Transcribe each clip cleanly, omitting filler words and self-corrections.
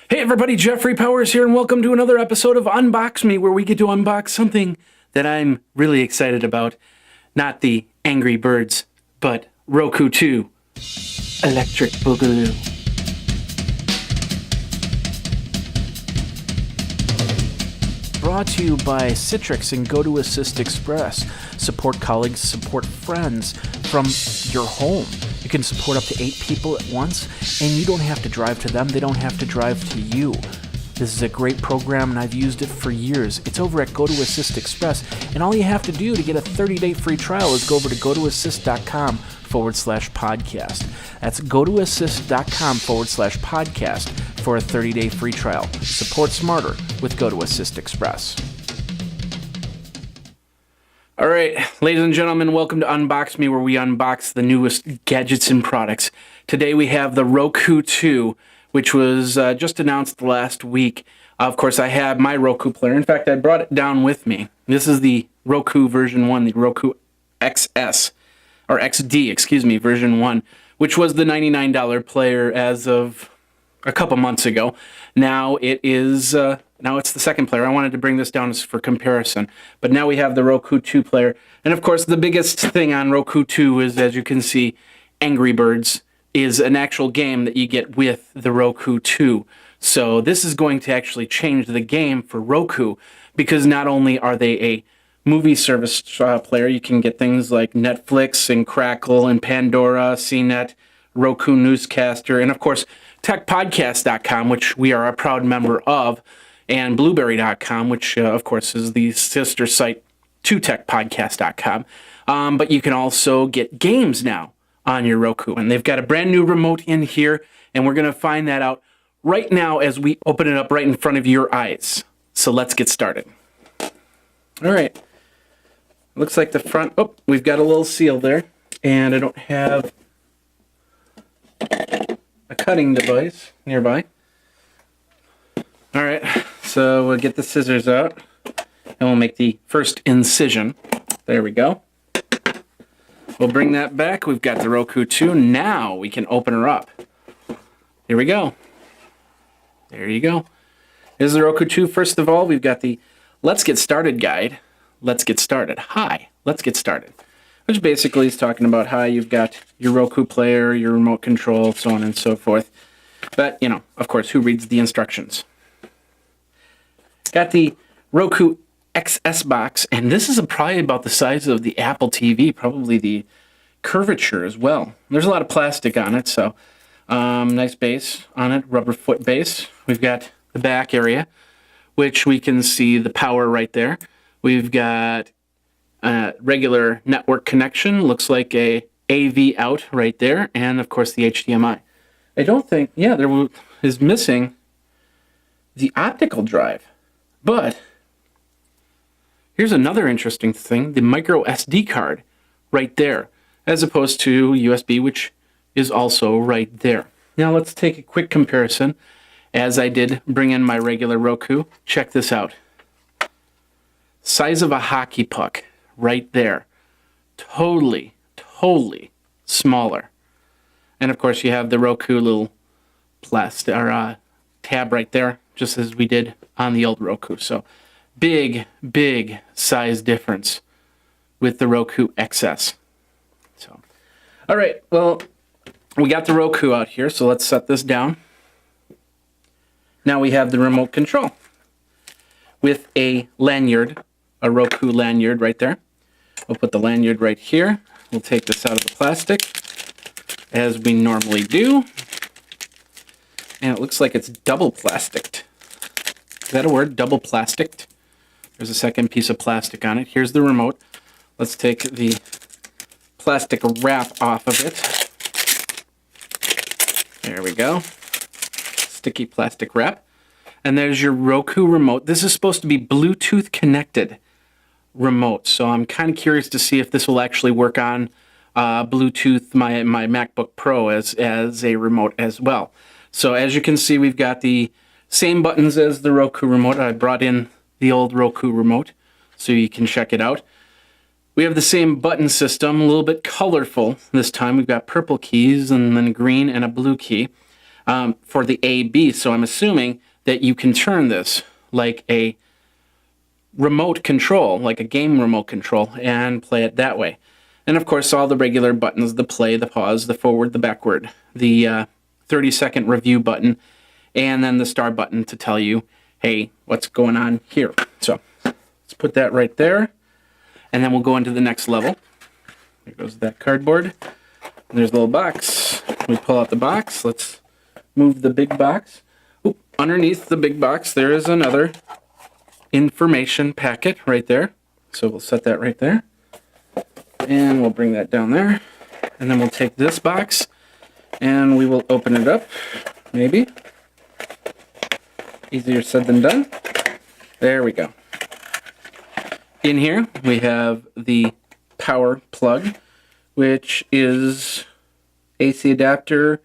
Hey everybody, Jeffrey Powers here, and welcome to another episode of Unbox Me, where we get to unbox something that I'm really excited about. Not the Angry Birds, but Roku 2 Electric Boogaloo. Brought to you by Citrix and GoToAssist Express. Support colleagues, support friends from your home. You can support up to 8 people at once, and you don't have to drive to them. They don't have to drive to you. This is a great program, and I've used it for years. It's over at GoToAssist Express, and all you have to do to get a 30-day free trial is go over to gotoassist.com/podcast. That's gotoassist.com/podcast for a 30-day free trial. Support smarter with GoToAssist Express. All right, ladies and gentlemen, welcome to Unbox Me, where we unbox the newest gadgets and products. Today we have the Roku 2, which was just announced last week. Of course, I have my Roku player. In fact, I brought it down with me. This is the Roku version 1, the Roku XS, or XD, excuse me, version 1, which was the $99 player as of a couple months ago. Now it is... Now it's the second player. I wanted to bring this down for comparison. But now we have the Roku 2 player. And of course, the biggest thing on Roku 2 is, as you can see, Angry Birds is an actual game that you get with the Roku 2. So this is going to actually change the game for Roku, because not only are they a movie service player, you can get things like Netflix and Crackle and Pandora, CNET, Roku Newscaster, and of course, TechPodcast.com, which we are a proud member of, and Blueberry.com, which, of course, is the sister site to TechPodcast.com. But you can also get games now on your Roku, and they've got a brand new remote in here, and we're going to find that out right now as we open it up right in front of your eyes. So let's get started. All right. Looks like the front... Oh, we've got a little seal there, and I don't have a cutting device nearby. All right, so we'll get the scissors out, and we'll make the first incision. There we go. We'll bring that back. We've got the Roku 2. Now we can open her up. Here we go. There you go. Here's the Roku 2. First of all, we've got the Let's Get Started guide. Let's get started. Hi, let's get started. Which basically is talking about how you've got your Roku player, your remote control, so on and so forth. But, you know, of course, who reads the instructions? Got the Roku XS box, and this is probably about the size of the Apple TV, probably the curvature as well. There's a lot of plastic on it, so nice base on it, rubber foot base. We've got the back area, which we can see the power right there. We've got a regular network connection, looks like a AV out right there, and of course the HDMI. I don't think, yeah, there is missing the optical drive. But here's another interesting thing, the micro SD card right there, as opposed to USB, which is also right there. Now let's take a quick comparison, as I did bring in my regular Roku. Check this out. Size of a hockey puck right there. Totally smaller. And of course you have the Roku little plastic or tab right there, just as we did on the old Roku. So big size difference with the Roku XS. So, all right, well, we got the Roku out here, so let's set this down. Now we have the remote control with a lanyard, a Roku lanyard right there. We'll put the lanyard right here. We'll take this out of the plastic, as we normally do. And it looks like it's double plasticed. Is that a word? Double plasticed? There's a second piece of plastic on it. Here's the remote. Let's take the plastic wrap off of it. There we go. Sticky plastic wrap. And there's your Roku remote. This is supposed to be Bluetooth connected remote. So I'm kind of curious to see if this will actually work on Bluetooth, my MacBook Pro as a remote as well. So as you can see, we've got the same buttons as the Roku remote. I brought in the old Roku remote so you can check it out. We have the same button system, a little bit colorful this time. We've got purple keys and then green and a blue key. for the A/B. So I'm assuming that you can turn this like a remote control, like a game remote control, and play it that way. And of course, all the regular buttons, the play, the pause, the forward, the backward, the 30-second review button, and then the star button to tell you, hey, what's going on here. So let's put that right there, and then we'll go into the next level. There goes that cardboard. There's a little box. We pull out the box. Let's move the big box. Oop, underneath the big box, there is another information packet right there. So we'll set that right there. And we'll bring that down there. And then we'll take this box and we will open it up. Maybe. Easier said than done. There we go. In here we have the power plug, which is AC adapter,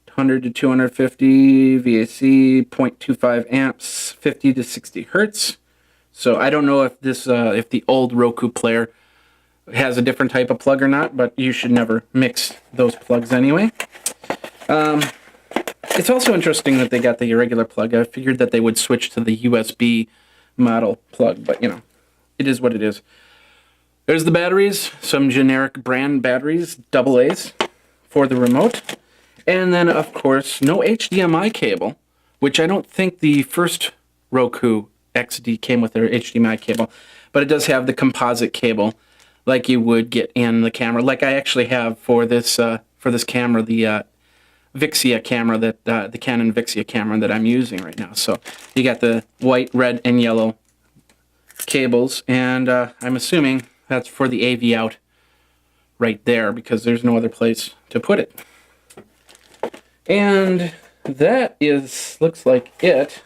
100 to 250 VAC, 0.25 amps, 50 to 60 hertz. So I don't know if this, if the old Roku player has a different type of plug or not, but you should never mix those plugs anyway. It's also interesting that they got the irregular plug. I figured that they would switch to the USB model plug, but you know, it is what it is. There's the batteries, some generic brand batteries, AA's for the remote. And then, of course, no HDMI cable, which I don't think the first Roku XD came with their HDMI cable, but it does have the composite cable like you would get in the camera, like I actually have for this camera, the Vixia camera, that the Canon Vixia camera that I'm using right now. So you got the white, red, and yellow cables, and I'm assuming that's for the AV out right there because there's no other place to put it. And that looks like it.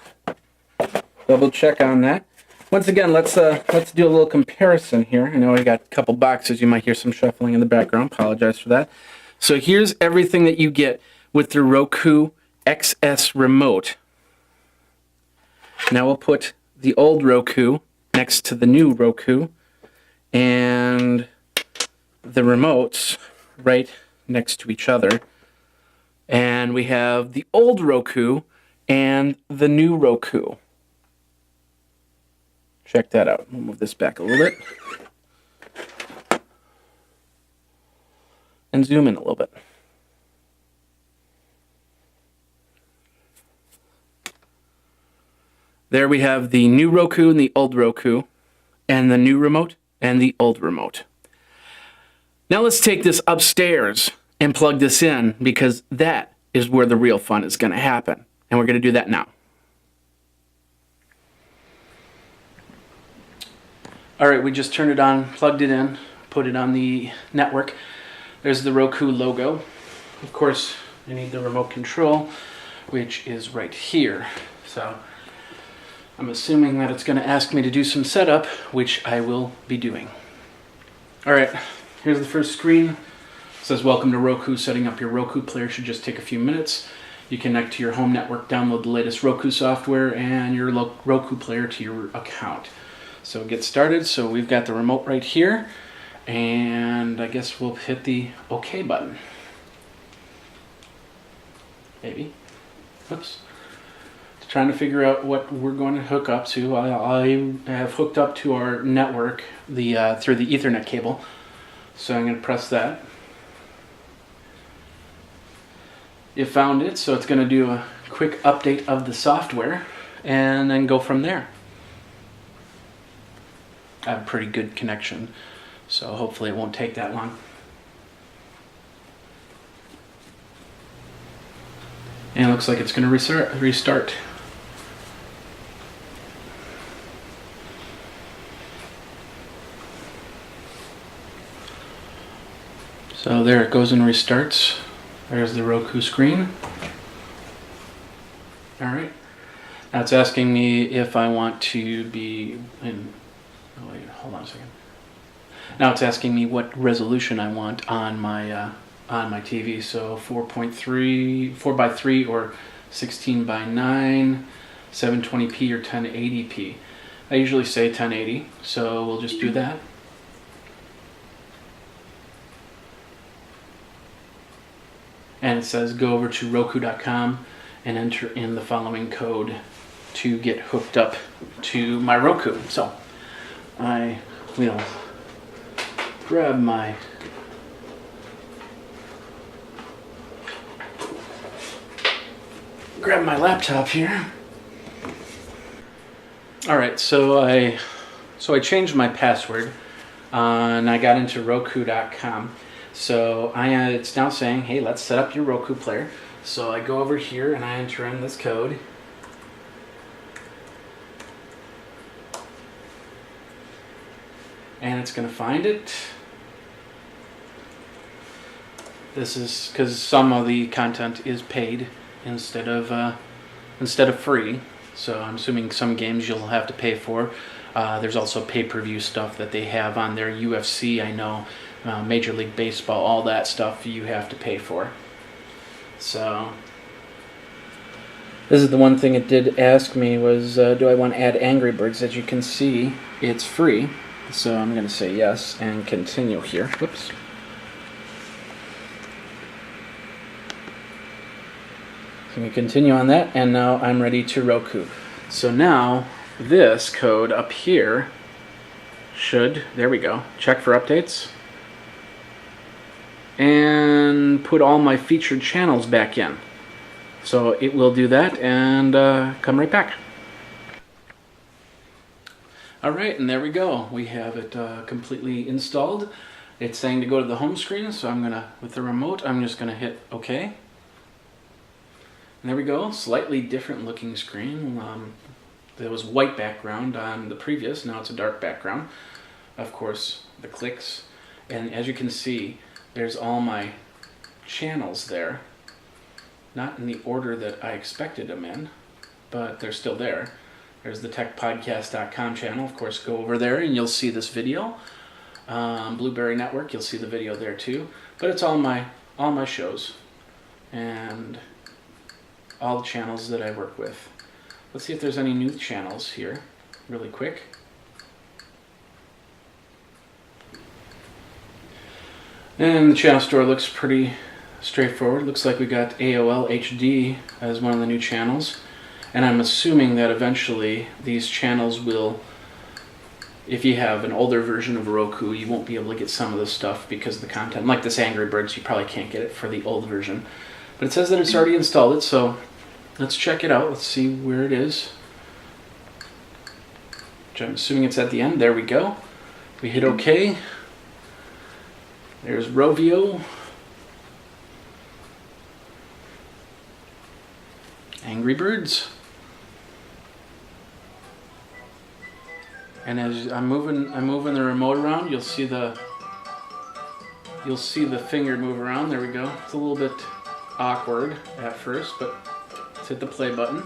Double check on that. Once again, let's do a little comparison here. I know we got a couple boxes. You might hear some shuffling in the background. Apologize for that. So here's everything that you get with the Roku XS remote. Now we'll put the old Roku next to the new Roku and the remotes right next to each other. And we have the old Roku and the new Roku. Check that out. We'll move this back a little bit. And zoom in a little bit. There we have the new Roku and the old Roku, and the new remote and the old remote. Now let's take this upstairs and plug this in, because that is where the real fun is going to happen. And we're going to do that now. All right, we just turned it on, plugged it in, put it on the network. There's the Roku logo. Of course, I need the remote control, which is right here. So I'm assuming that it's going to ask me to do some setup, which I will be doing. All right, here's the first screen. It says, welcome to Roku. Setting up your Roku player should just take a few minutes. You connect to your home network, download the latest Roku software, and your Roku player to your account. So get started. So we've got the remote right here, and I guess we'll hit the OK button. Maybe. Oops. Trying to figure out what we're going to hook up to. I have hooked up to our network through the Ethernet cable. So I'm going to press that. You found it, so it's going to do a quick update of the software and then go from there. I have a pretty good connection, so hopefully it won't take that long. And it looks like it's going to restart. So there it goes and restarts. There's the Roku screen. All right. Now it's asking me if I want to be in. Oh wait, hold on a second. Now it's asking me what resolution I want on my TV. So 4x3 or 16:9, 720p or 1080p. I usually say 1080, so we'll just do that. and it says go over to Roku.com and enter in the following code to get hooked up to my Roku. So I will grab my laptop here. All right, so I changed my password, and I got into Roku.com. So it's now saying, hey, let's set up your Roku player. So I go over here and I enter in this code. And it's going to find it. This is because some of the content is paid instead of free. So I'm assuming some games you'll have to pay for. There's also pay-per-view stuff that they have on their UFC, I know, Major League Baseball, all that stuff you have to pay for. So this is the one thing it did ask me was, do I want to add Angry Birds? As you can see, it's free. So I'm going to say yes and continue here. Whoops. So we continue on that, and now I'm ready to Roku. So now this code up here should, there we go, check for updates and put all my featured channels back in. So it will do that and come right back. Alright, and there we go. We have it completely installed. It's saying to go to the home screen, so I'm gonna, with the remote, I'm just gonna hit OK. And there we go, slightly different looking screen. There was white background on the previous, now it's a dark background. Of course, the clicks, and as you can see, there's all my channels there. Not in the order that I expected them in, but they're still there. There's the techpodcast.com channel, of course, go over there and you'll see this video. Blueberry Network, you'll see the video there too. But it's all my shows and all the channels that I work with. Let's see if there's any new channels here, really quick. And the channel store looks pretty straightforward. Looks like we got AOL HD as one of the new channels. And I'm assuming that eventually these channels will, if you have an older version of Roku, you won't be able to get some of this stuff because of the content. Like this Angry Birds, you probably can't get it for the old version. But it says that it's already installed it, so let's check it out. Let's see where it is. Which I'm assuming it's at the end. There we go. We hit OK. There's Rovio. Angry Birds. And as I'm moving the remote around, you'll see the finger move around. There we go. It's a little bit awkward at first, but let's hit the play button.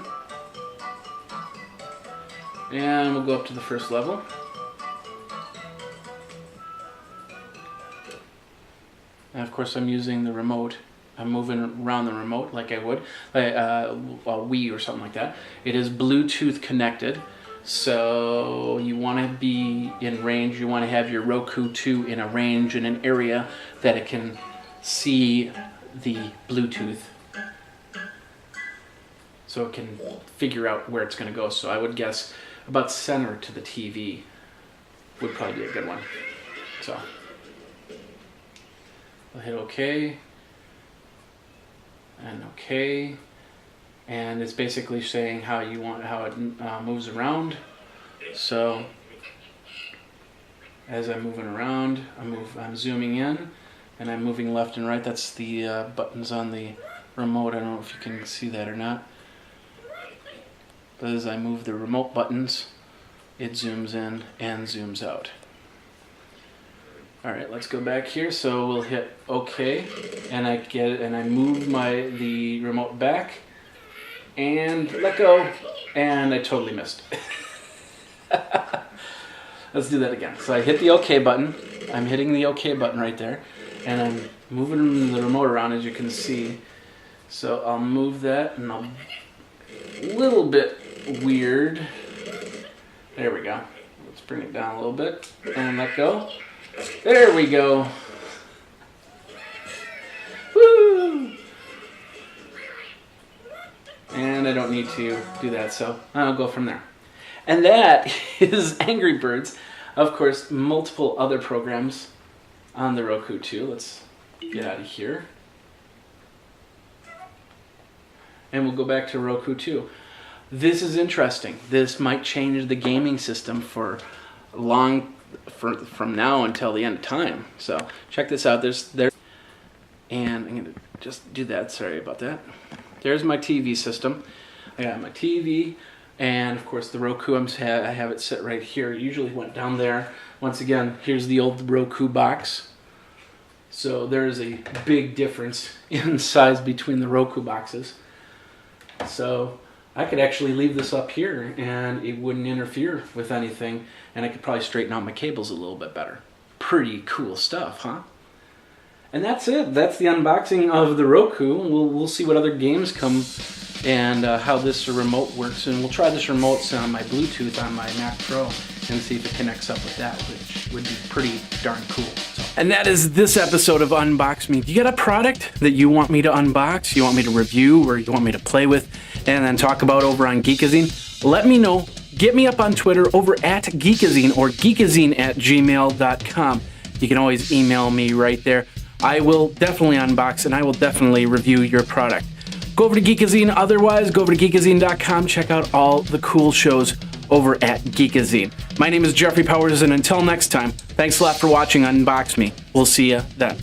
And we'll go up to the first level. And of course I'm using the remote. I'm moving around the remote like I would a Wii or something like that. It is Bluetooth connected, so you want to be in range. You want to have your Roku 2 in a range, in an area that it can see the Bluetooth, so it can figure out where it's going to go. So I would guess about center to the TV would probably be a good one. So I'll hit OK. And OK, and it's basically saying how it moves around. So as I'm moving around, I'm zooming in, and I'm moving left and right. That's the buttons on the remote. I don't know if you can see that or not. But as I move the remote buttons, it zooms in and zooms out. All right, let's go back here. So we'll hit OK, and I move the remote back, and let go, and I totally missed. Let's do that again. So I hit the OK button. I'm hitting the OK button right there, and I'm moving the remote around, as you can see. So I'll move that, and I'll a little bit weird. There we go. Let's bring it down a little bit and let go. There we go. Woo! I don't need to do that, so I'll go from there. And that is Angry Birds. Of course, multiple other programs on the Roku too. Let's get out of here. And we'll go back to Roku 2. This is interesting. This might change the gaming system for from now until the end of time. So check this out. And I'm gonna just do that. Sorry about that. There's my TV system. I got my TV, and of course the Roku. I have it set right here. It usually went down there. Once again, here's the old Roku box. So there is a big difference in size between the Roku boxes. So I could actually leave this up here and it wouldn't interfere with anything, and I could probably straighten out my cables a little bit better. Pretty cool stuff, huh? And that's it. That's the unboxing of the Roku. We'll see what other games come and how this remote works, and we'll try this remote on my Bluetooth on my Mac Pro and see if it connects up with that, which would be pretty darn cool. So. And that is this episode of Unbox Me. You got a product that you want me to unbox, you want me to review, or you want me to play with and then talk about over on Geekazine? Let me know. Get me up on Twitter over at Geekazine or geekazine@gmail.com. You can always email me right there. I will definitely unbox and I will definitely review your product. Go over to Geekazine. Otherwise, go over to geekazine.com. Check out all the cool shows over at Geekazine. My name is Jeffrey Powers, and until next time, thanks a lot for watching Unbox Me. We'll see you then.